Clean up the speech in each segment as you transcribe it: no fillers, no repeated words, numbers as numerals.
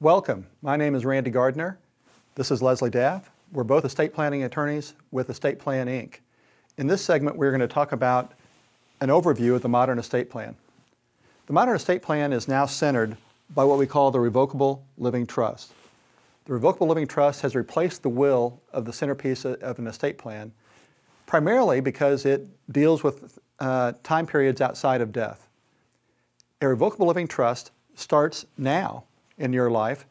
Welcome. My name is Randy Gardner. This is Leslie Daff. We're both estate planning attorneys with Estate Plan, Inc. In this segment, we're going to talk about an overview of the modern estate plan. The modern estate plan is now centered by what we call the revocable living trust. The revocable living trust has replaced the will of the centerpiece of an estate plan, primarily because it deals with time periods outside of death. A revocable living trust starts now in your life,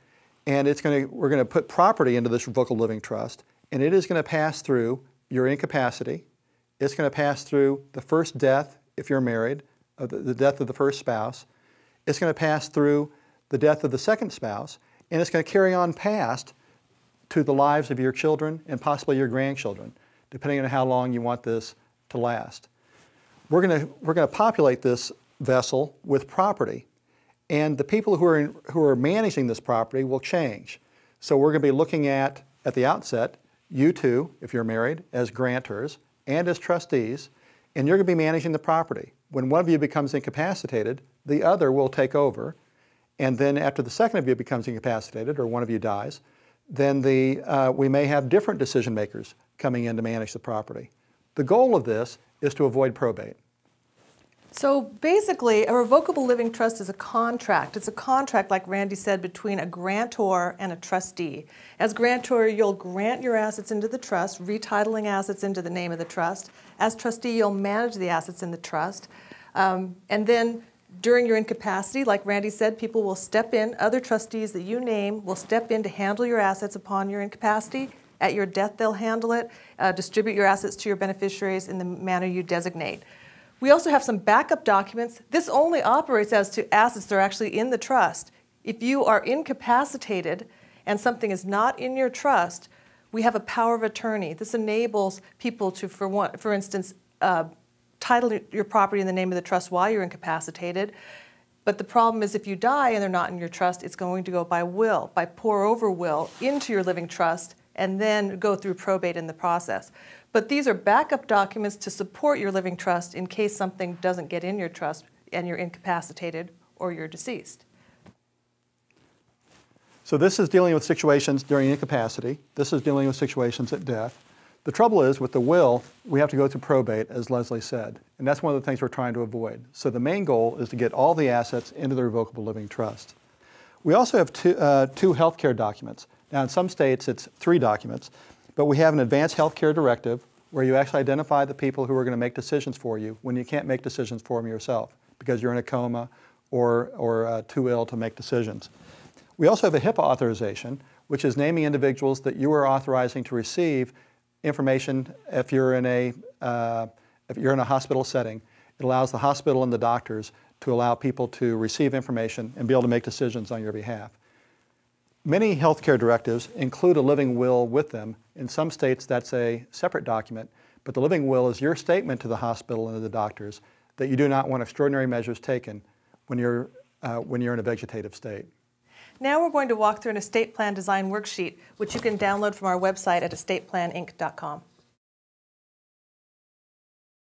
and we're going to put property into this revocable living trust, and it is going to pass through your incapacity. It's going to pass through the first death, if you're married, the death of the first spouse. It's going to pass through the death of the second spouse, and it's going to carry on past to the lives of your children and possibly your grandchildren, depending on how long you want this to last. We're going to populate this vessel with property. And the people who are managing this property will change. So we're going to be looking at the outset, you two, if you're married, as grantors and as trustees, and you're going to be managing the property. When one of you becomes incapacitated, the other will take over. And then after the second of you becomes incapacitated, or one of you dies, then we may have different decision makers coming in to manage the property. The goal of this is to avoid probate. So basically, a revocable living trust is a contract. It's a contract, like Randy said, between a grantor and a trustee. As grantor, you'll grant your assets into the trust, retitling assets into the name of the trust. As trustee, you'll manage the assets in the trust. And then during your incapacity, like Randy said, people will step in, other trustees that you name will step in to handle your assets upon your incapacity. At your death, they'll handle it, distribute your assets to your beneficiaries in the manner you designate. We also have some backup documents. This only operates as to assets that are actually in the trust. If you are incapacitated and something is not in your trust, we have a power of attorney. This enables people to, for instance, title your property in the name of the trust while you're incapacitated. But the problem is if you die and they're not in your trust, it's going to go by will, by pour over will into your living trust and then go through probate in the process. But these are backup documents to support your living trust in case something doesn't get in your trust and you're incapacitated or you're deceased. So this is dealing with situations during incapacity. This is dealing with situations at death. The trouble is, with the will, we have to go through probate, as Leslie said, and that's one of the things we're trying to avoid. So the main goal is to get all the assets into the revocable living trust. We also have two healthcare documents. Now, in some states, it's 3 documents. But we have an advanced healthcare directive where you actually identify the people who are going to make decisions for you when you can't make decisions for them yourself because you're in a coma or too ill to make decisions. We also have a HIPAA authorization, which is naming individuals that you are authorizing to receive information if you're in a hospital setting. It allows the hospital and the doctors to allow people to receive information and be able to make decisions on your behalf. Many healthcare directives include a living will with them. In some states, that's a separate document, but the living will is your statement to the hospital and to the doctors that you do not want extraordinary measures taken when you're in a vegetative state. Now we're going to walk through an estate plan design worksheet, which you can download from our website at estateplaninc.com.